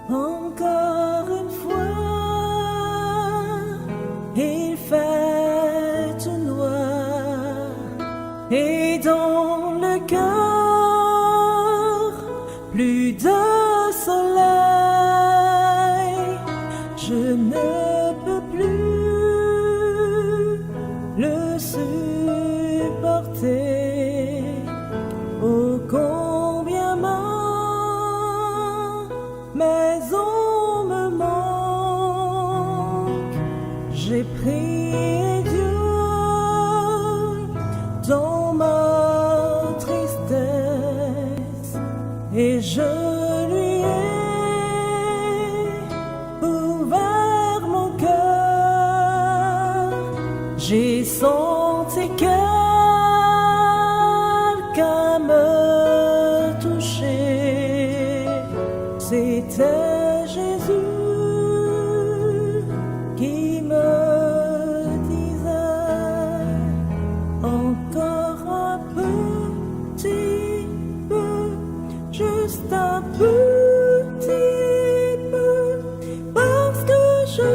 Encore une fois, il fait tout noir et dans le cœur, plus de soleil. Je ne peux plus le supporter. Oh, combien mais on me manque. J'ai prié Dieu dans ma tristesse et je lui ai ouvert mon cœur. J'ai senti quelqu'un me toucher. C'était Jésus qui me disait encore un petit peu, juste un petit peu, parce que je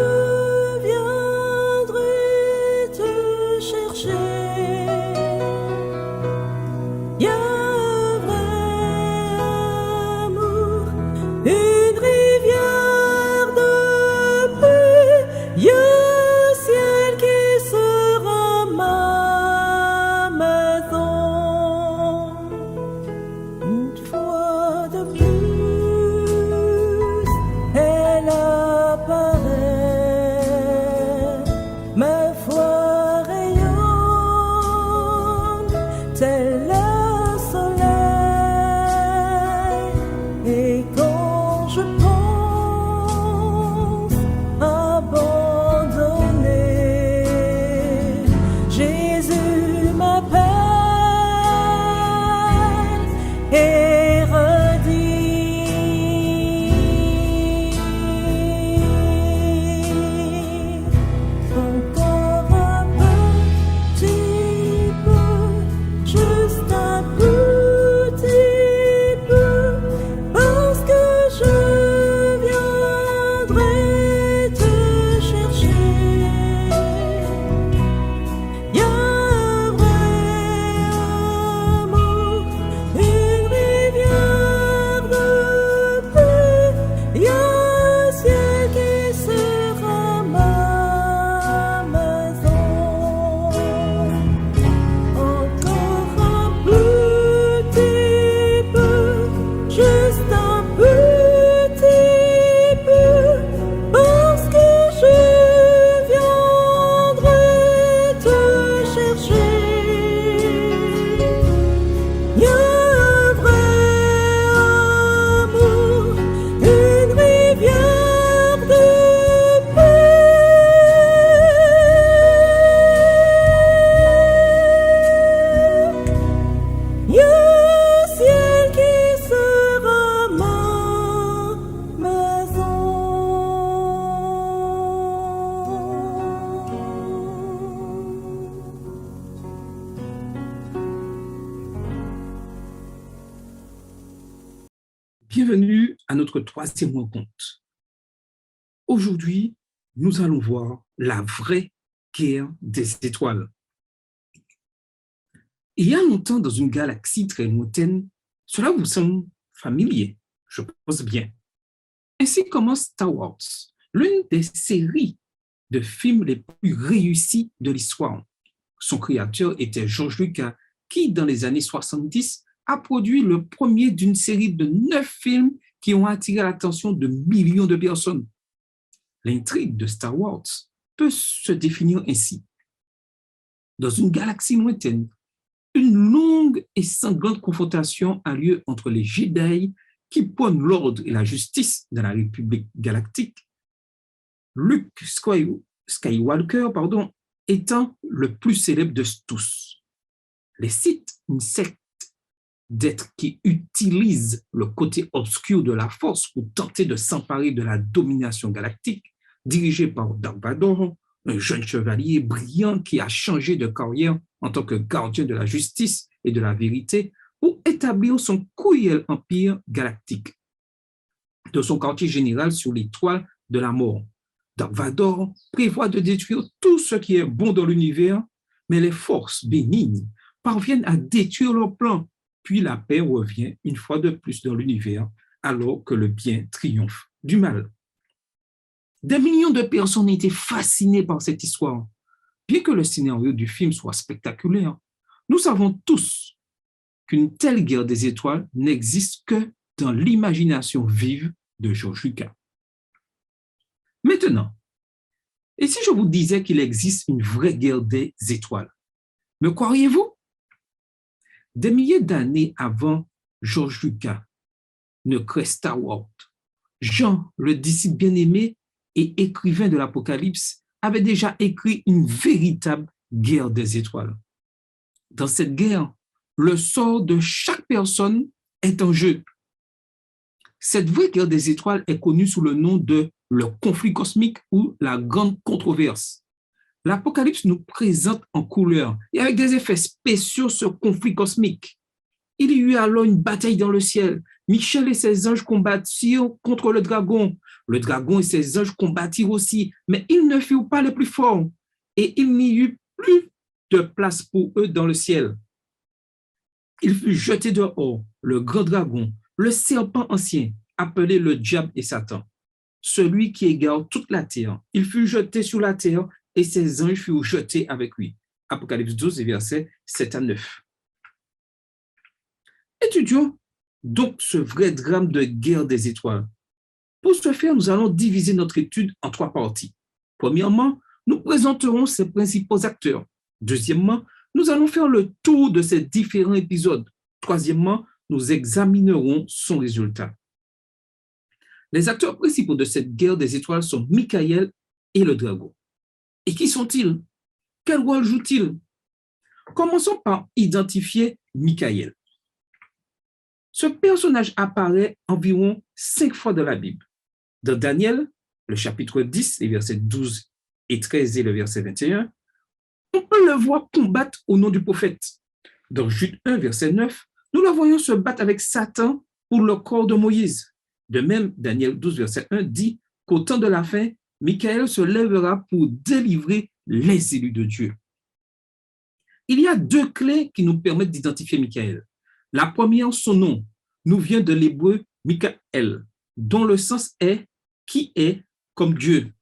viendrai te chercher. Une rivière de paix, y a un ciel qui sera ma maison. Une fois de plus, elle apparaît, ma foi rayonne, tel le soleil, et quand je pense abandonner, Jésus m'appelle et redit encore un petit peu, juste un petit peu, parce que je viendrai te chercher. Y a un vrai amour, une rivière de paix, y a un ciel qui sera ma maison. Encore un petit peu, juste un petit peu, parce que je viendrai te chercher. Y a un vrai amour, une rivière de paix. Y a un ciel qui sera ma maison. Bienvenue à notre troisième rencontre. Aujourd'hui, nous allons voir la vraie guerre des étoiles. Il y a longtemps, dans une galaxie très lointaine, cela vous semble familier, je pense bien. Ainsi commence Star Wars, l'une des séries de films les plus réussis de l'histoire. Son créateur était George Lucas, qui, dans les années 70, a produit le premier d'une série de 9 films qui ont attiré l'attention de millions de personnes. L'intrigue de Star Wars peut se définir ainsi. Dans une galaxie lointaine, une longue et sanglante confrontation a lieu entre les Jedi qui prônent l'ordre et la justice dans la République galactique, Luke Skywalker étant le plus célèbre de tous. Les Sith, une secte d'êtres qui utilisent le côté obscur de la force pour tenter de s'emparer de la domination galactique, dirigé par Dark Vador, un jeune chevalier brillant qui a changé de carrière en tant que gardien de la justice et de la vérité pour établir son cruel empire galactique de son quartier général sur l'étoile de la mort. Dark Vador prévoit de détruire tout ce qui est bon dans l'univers, mais les forces bénignes parviennent à détruire leur plan, puis la paix revient une fois de plus dans l'univers, alors que le bien triomphe du mal. Des millions de personnes étaient fascinées par cette histoire. Bien que le scénario du film soit spectaculaire, nous savons tous qu'une telle guerre des étoiles n'existe que dans l'imagination vive de George Lucas. Maintenant, et si je vous disais qu'il existe une vraie guerre des étoiles, me croiriez-vous? Des milliers d'années avant George Lucas ne crée Star Wars, Jean, le disciple bien-aimé et écrivain de l'Apocalypse, avait déjà écrit une véritable guerre des étoiles. Dans cette guerre, le sort de chaque personne est en jeu. Cette vraie guerre des étoiles est connue sous le nom de le conflit cosmique ou la grande controverse. L'Apocalypse nous présente en couleur et avec des effets spéciaux ce conflit cosmique. Il y eut alors une bataille dans le ciel. Michel et ses anges combattirent contre le dragon. Le dragon et ses anges combattirent aussi, mais ils ne furent pas les plus forts et il n'y eut plus de place pour eux dans le ciel. Il fut jeté dehors, le grand dragon, le serpent ancien, appelé le diable et Satan, celui qui égare toute la terre. Il fut jeté sur la terre et ses anges furent jetés avec lui. Apocalypse 12, versets 7 à 9. Étudions donc ce vrai drame de guerre des étoiles. Pour ce faire, nous allons diviser notre étude en 3 parties. Premièrement, nous présenterons ses principaux acteurs. Deuxièmement, nous allons faire le tour de ces différents épisodes. Troisièmement, nous examinerons son résultat. Les acteurs principaux de cette guerre des étoiles sont Michael et le dragon. Et qui sont-ils? Quel rôle jouent-ils? Commençons par identifier Michael. Ce personnage apparaît environ 5 fois dans la Bible. Dans Daniel, le chapitre 10, les versets 12 et 13 et le verset 21, on peut le voir combattre au nom du prophète. Dans Jude 1, verset 9, nous le voyons se battre avec Satan pour le corps de Moïse. De même, Daniel 12, verset 1 dit qu'au temps de la fin, Michael se lèvera pour délivrer les élus de Dieu. Il y a 2 clés qui nous permettent d'identifier Michael. La première, son nom, nous vient de l'hébreu Michael, dont le sens est « qui est comme Dieu ».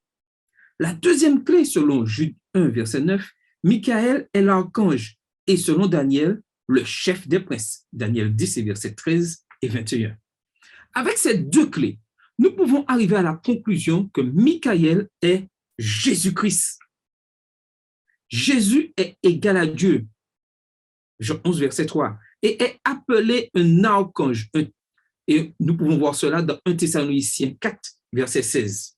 La deuxième clé, selon Jude 1, verset 9, Michael est l'archange et selon Daniel, le chef des princes. Daniel 10, verset 13 et 21. Avec ces 2 clés, nous pouvons arriver à la conclusion que Michael est Jésus-Christ. Jésus est égal à Dieu. Jean 11, verset 3. Et est appelé un archange. Et nous pouvons voir cela dans 1 Thessaloniciens 4, verset 16.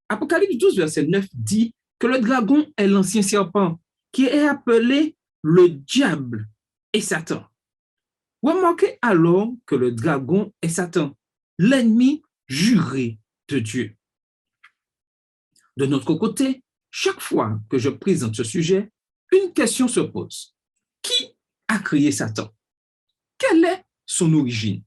Apocalypse 12, verset 9 dit que le dragon est l'ancien serpent qui est appelé le diable et Satan. Remarquez alors que le dragon est Satan, l'ennemi juré de Dieu. De notre côté, chaque fois que je présente ce sujet, une question se pose. Qui a créé Satan? Quelle est son origine?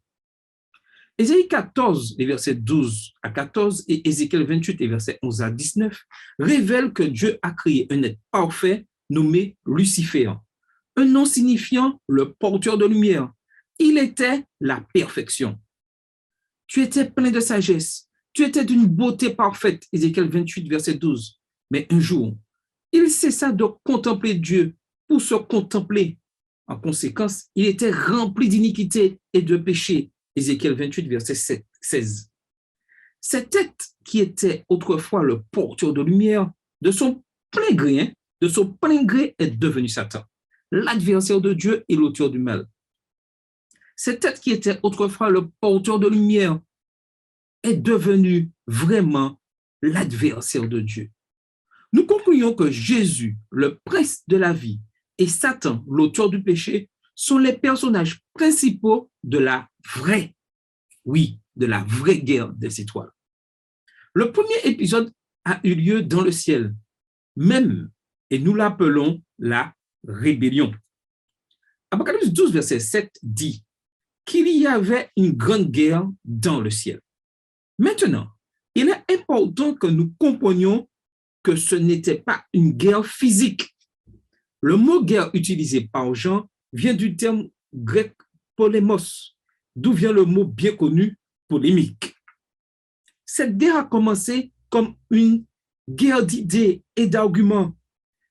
Ésaïe 14, les versets 12 à 14 et Ézéchiel 28, les versets 11 à 19 révèlent que Dieu a créé un être parfait nommé Lucifer, un nom signifiant le porteur de lumière. Il était la perfection. Tu étais plein de sagesse, tu étais d'une beauté parfaite, Ézéchiel 28, verset 12. Mais un jour, il cessa de contempler Dieu pour se contempler. En conséquence, il était rempli d'iniquité et de péché, Ézéchiel 28, verset 16. Cet être qui était autrefois le porteur de lumière, de son plein gré est devenu Satan, l'adversaire de Dieu et l'auteur du mal. Cet être qui était autrefois le porteur de lumière est devenu vraiment l'adversaire de Dieu. Nous concluons que Jésus, le prince de la vie, et Satan, l'auteur du péché, sont les personnages principaux de la vraie, oui, de la vraie guerre des étoiles. Le premier épisode a eu lieu dans le ciel, même, et nous l'appelons la rébellion. Apocalypse 12, verset 7 dit qu'il y avait une grande guerre dans le ciel. Maintenant, il est important que nous comprenions que ce n'était pas une guerre physique. Le mot guerre utilisé par Jean vient du terme grec polémos, d'où vient le mot bien connu polémique. Cette guerre a commencé comme une guerre d'idées et d'arguments.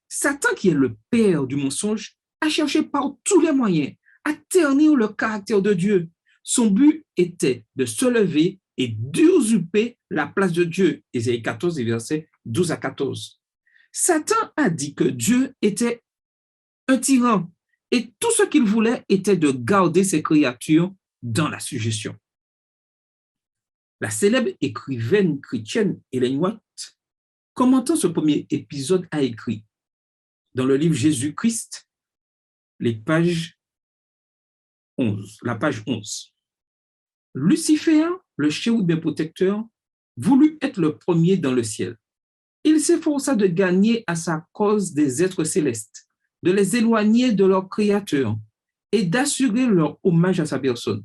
Satan, qui est le père du mensonge, a cherché par tous les moyens à ternir le caractère de Dieu. Son but était de se lever et d'usurper la place de Dieu. Ésaïe 14, versets 12 à 14. Satan a dit que Dieu était un tyran et tout ce qu'il voulait était de garder ses créatures dans la suggestion. La célèbre écrivaine chrétienne Ellen White, commentant ce premier épisode, a écrit dans le livre Jésus-Christ, la page 11. Lucifer, le chérubin protecteur, voulut être le premier dans le ciel. Il s'efforça de gagner à sa cause des êtres célestes, de les éloigner de leur Créateur et d'assurer leur hommage à sa personne.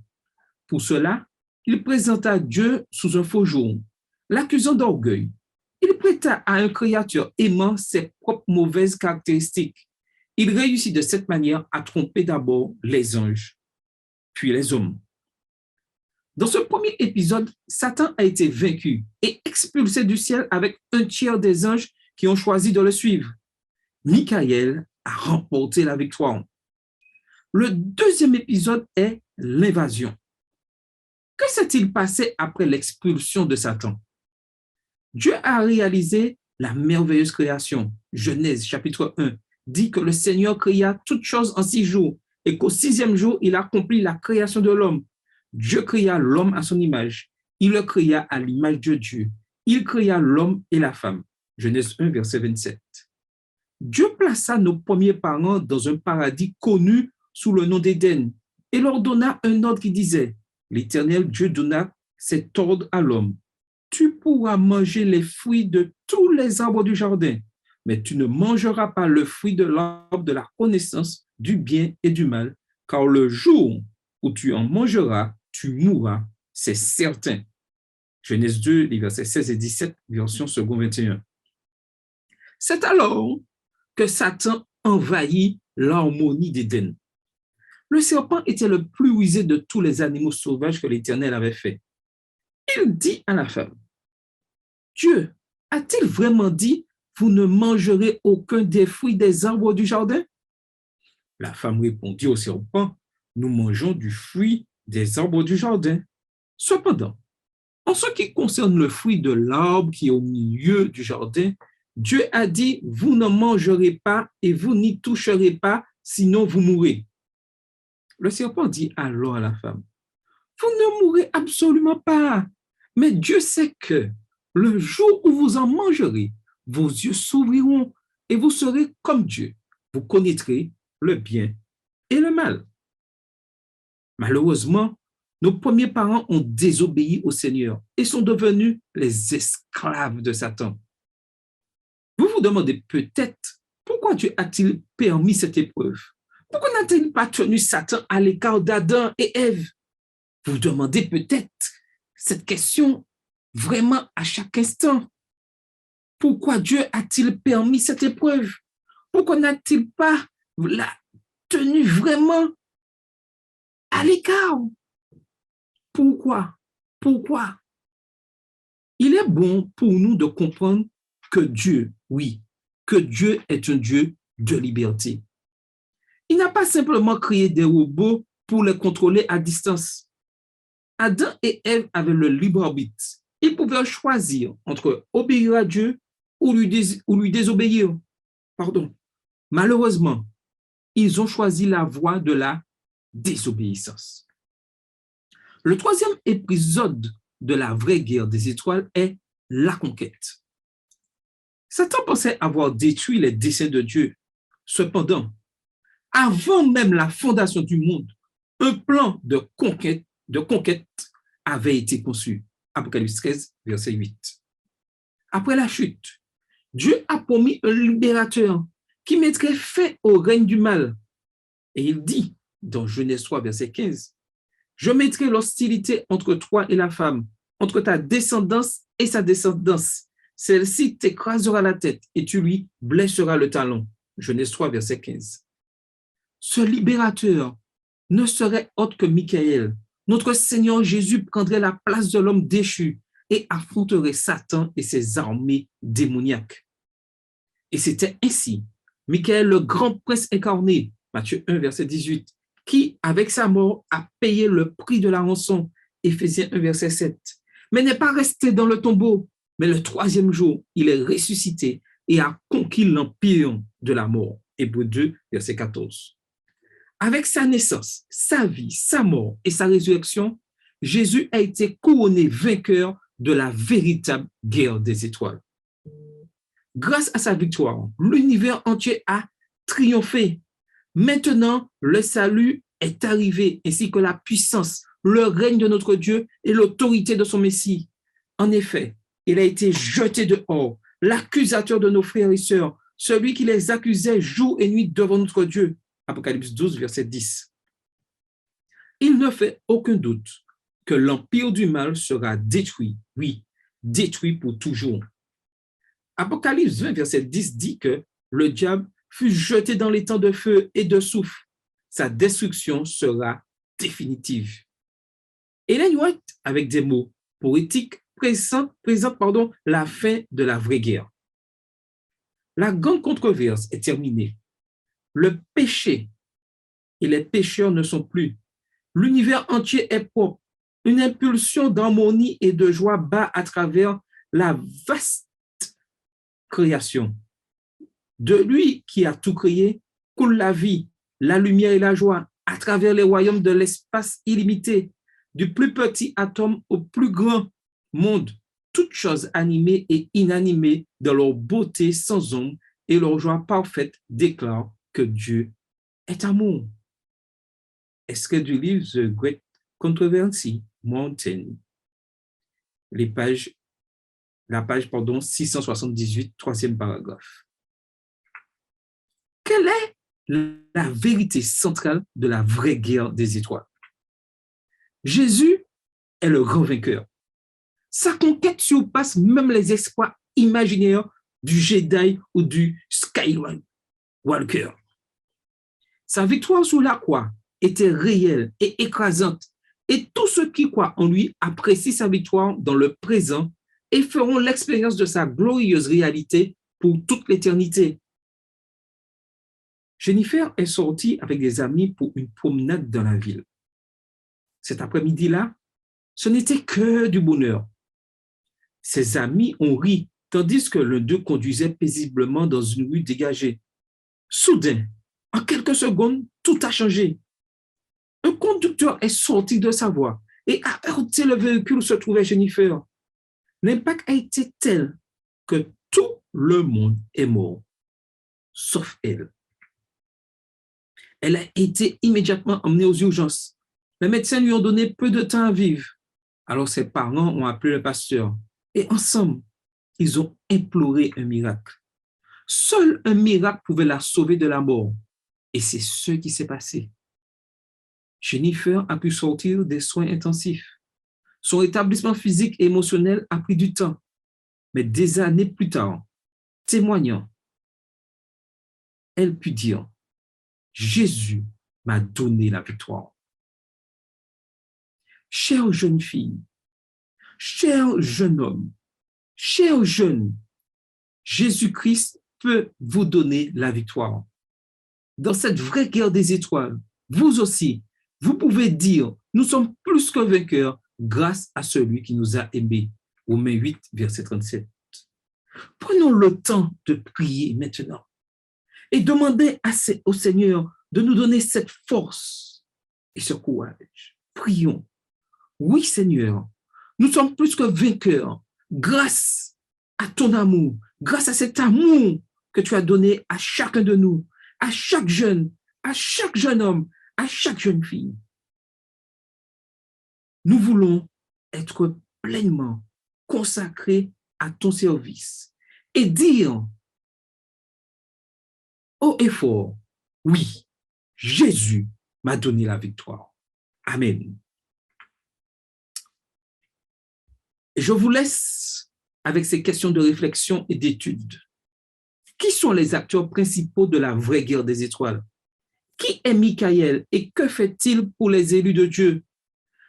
Pour cela, il présenta Dieu sous un faux jour, l'accusant d'orgueil. Il prêta à un Créateur aimant ses propres mauvaises caractéristiques. Il réussit de cette manière à tromper d'abord les anges, puis les hommes. Dans ce premier épisode, Satan a été vaincu et expulsé du ciel avec un tiers des anges qui ont choisi de le suivre. Michael a remporté la victoire. Le deuxième épisode est l'invasion. Que s'est-il passé après l'expulsion de Satan? Dieu a réalisé la merveilleuse création. Genèse chapitre 1 dit que le Seigneur créa toutes choses en 6 jours et qu'au 6e jour, il accomplit la création de l'homme. Dieu créa l'homme à son image. Il le créa à l'image de Dieu. Il créa l'homme et la femme. Genèse 1, verset 27. Dieu plaça nos premiers parents dans un paradis connu sous le nom d'Éden et leur donna un ordre qui disait: l'Éternel Dieu donna cet ordre à l'homme. Tu pourras manger les fruits de tous les arbres du jardin, mais tu ne mangeras pas le fruit de l'arbre de la connaissance du bien et du mal, car le jour où tu en mangeras, tu mourras, c'est certain. Genèse 2, les versets 16 et 17, version second 21. C'est alors que Satan envahit l'harmonie d'Éden. Le serpent était le plus rusé de tous les animaux sauvages que l'Éternel avait fait. Il dit à la femme: Dieu a-t-il vraiment dit, vous ne mangerez aucun des fruits des arbres du jardin? La femme répondit au serpent: nous mangeons du fruit des arbres du jardin. Cependant, en ce qui concerne le fruit de l'arbre qui est au milieu du jardin, Dieu a dit, vous ne mangerez pas et vous n'y toucherez pas, sinon vous mourrez. Le serpent dit alors à la femme: vous ne mourrez absolument pas, mais Dieu sait que le jour où vous en mangerez, vos yeux s'ouvriront et vous serez comme Dieu. Vous connaîtrez le bien et le mal. Malheureusement, nos premiers parents ont désobéi au Seigneur et sont devenus les esclaves de Satan. Vous vous demandez peut-être pourquoi Dieu a-t-il permis cette épreuve? Pourquoi n'a-t-il pas tenu Satan à l'écart d'Adam et Ève? Vous vous demandez peut-être cette question vraiment à chaque instant. Pourquoi Dieu a-t-il permis cette épreuve? Pourquoi n'a-t-il pas la tenu vraiment à l'écart? Pourquoi? Pourquoi? Il est bon pour nous de comprendre que Dieu, oui, que Dieu est un Dieu de liberté. Il n'a pas simplement créé des robots pour les contrôler à distance. Adam et Ève avaient le libre arbitre. Ils pouvaient choisir entre obéir à Dieu ou lui désobéir. Malheureusement, ils ont choisi la voie de la désobéissance. Le troisième épisode de la vraie guerre des étoiles est la conquête. Satan pensait avoir détruit les desseins de Dieu. Cependant, Avant même la fondation du monde, un plan de conquête avait été conçu. Apocalypse 13, verset 8. Après la chute, Dieu a promis un libérateur qui mettrait fin au règne du mal. Et il dit, dans Genèse 3, verset 15, « Je mettrai l'hostilité entre toi et la femme, entre ta descendance et sa descendance. Celle-ci t'écrasera la tête et tu lui blesseras le talon. » Genèse 3, verset 15. Ce libérateur ne serait autre que Michael. Notre Seigneur Jésus prendrait la place de l'homme déchu et affronterait Satan et ses armées démoniaques. Et c'était ainsi, Michael, le grand prince incarné, Matthieu 1, verset 18, qui, avec sa mort, a payé le prix de la rançon, Éphésiens 1, verset 7, mais n'est pas resté dans le tombeau, mais le troisième jour, il est ressuscité et a conquis l'empire de la mort, Hébreux 2, verset 14. Avec sa naissance, sa vie, sa mort et sa résurrection, Jésus a été couronné vainqueur de la véritable guerre des étoiles. Grâce à sa victoire, l'univers entier a triomphé. Maintenant, le salut est arrivé, ainsi que la puissance, le règne de notre Dieu et l'autorité de son Messie. En effet, il a été jeté dehors, l'accusateur de nos frères et sœurs, celui qui les accusait jour et nuit devant notre Dieu. Apocalypse 12, verset 10. Il ne fait aucun doute que l'empire du mal sera détruit, oui, détruit pour toujours. Apocalypse 20, verset 10 dit que le diable fut jeté dans les temps de feu et de soufre. Sa destruction sera définitive. Ellen White, avec des mots poétiques, présente la fin de la vraie guerre. La grande controverse est terminée. Le péché et les pécheurs ne sont plus. L'univers entier est propre. Une impulsion d'harmonie et de joie bat à travers la vaste création. De lui qui a tout créé, coule la vie, la lumière et la joie à travers les royaumes de l'espace illimité, du plus petit atome au plus grand monde, toutes choses animées et inanimées dans leur beauté sans ombre et leur joie parfaite déclarent que Dieu est amour. Extrait du livre The Great Controversy, Mountain. La page 678, troisième paragraphe. Quelle est la vérité centrale de la vraie guerre des étoiles? Jésus est le grand vainqueur. Sa conquête surpasse même les exploits imaginaires du Jedi ou du Skywalker. Sa victoire sur la croix était réelle et écrasante, et tous ceux qui croient en lui apprécient sa victoire dans le présent et feront l'expérience de sa glorieuse réalité pour toute l'éternité. Jennifer est sortie avec des amis pour une promenade dans la ville. Cet après-midi-là, ce n'était que du bonheur. Ses amis ont ri, tandis que l'un d'eux conduisait paisiblement dans une rue dégagée. Soudain, en quelques secondes, tout a changé. Un conducteur est sorti de sa voie et a heurté le véhicule où se trouvait Jennifer. L'impact a été tel que tout le monde est mort, sauf elle. Elle a été immédiatement emmenée aux urgences. Les médecins lui ont donné peu de temps à vivre. Alors ses parents ont appelé le pasteur et ensemble, ils ont imploré un miracle. Seul un miracle pouvait la sauver de la mort. Et c'est ce qui s'est passé. Jennifer a pu sortir des soins intensifs. Son rétablissement physique et émotionnel a pris du temps. Mais des années plus tard, témoignant, elle put dire, Jésus m'a donné la victoire. Chère jeune fille, cher jeune homme, cher jeune, Jésus-Christ peut vous donner la victoire. Dans cette vraie guerre des étoiles, vous aussi, vous pouvez dire, nous sommes plus que vainqueurs grâce à celui qui nous a aimés. Romains 8, verset 37. Prenons le temps de prier maintenant et demandez au Seigneur de nous donner cette force et ce courage. Prions. Oui, Seigneur, nous sommes plus que vainqueurs grâce à ton amour, grâce à cet amour que tu as donné à chacun de nous, à chaque jeune, à chaque jeune homme, à chaque jeune fille. Nous voulons être pleinement consacrés à ton service et dire haut et fort, oui, Jésus m'a donné la victoire. Amen. Je vous laisse avec ces questions de réflexion et d'étude. Qui sont les acteurs principaux de la vraie guerre des étoiles? Qui est Michael et que fait-il pour les élus de Dieu?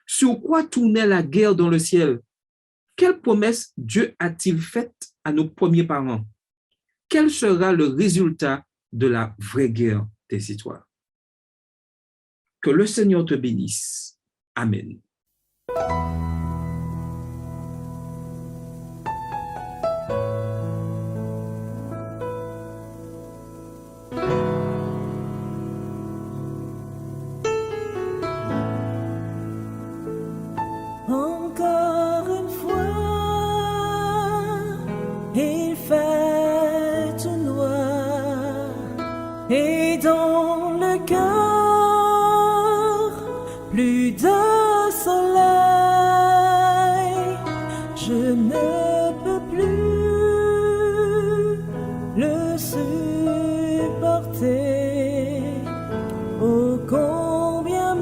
Sur quoi tournait la guerre dans le ciel? Quelle promesse Dieu a-t-il faite à nos premiers parents? Quel sera le résultat de la vraie guerre des étoiles? Que le Seigneur te bénisse. Amen. Encore une fois, il fait tout noir et dans le cœur, plus de soleil. Je ne peux plus le supporter. Oh, combien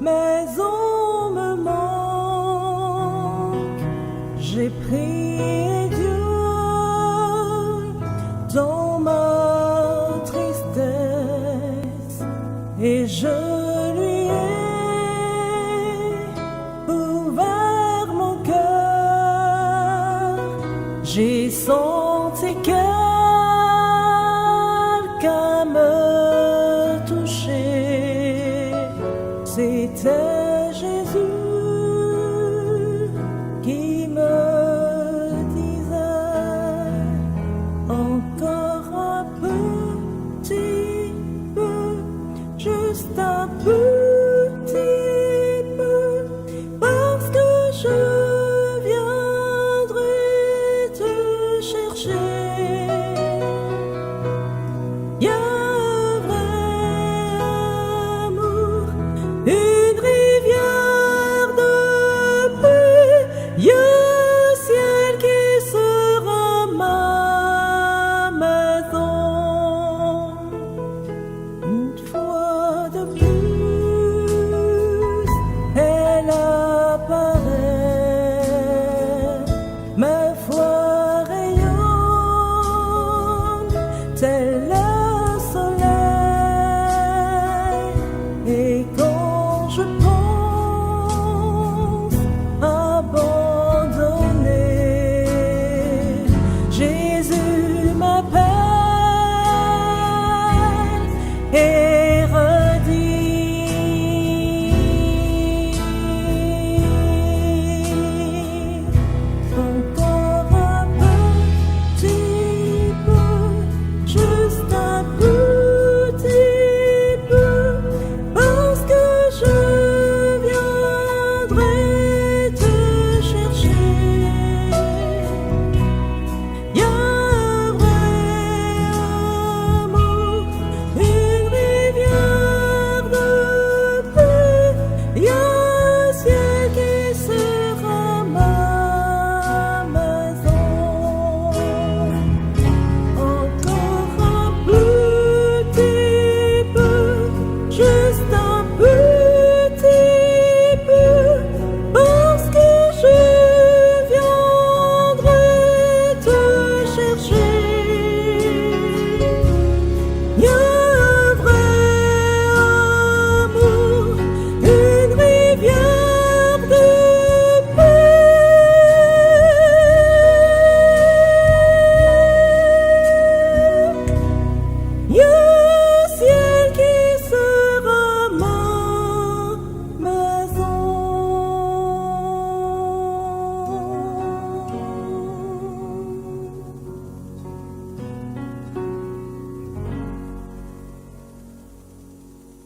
mais on me manque. J'ai prié Dieu dans ma tristesse et je lui ai ouvert mon cœur. J'ai senti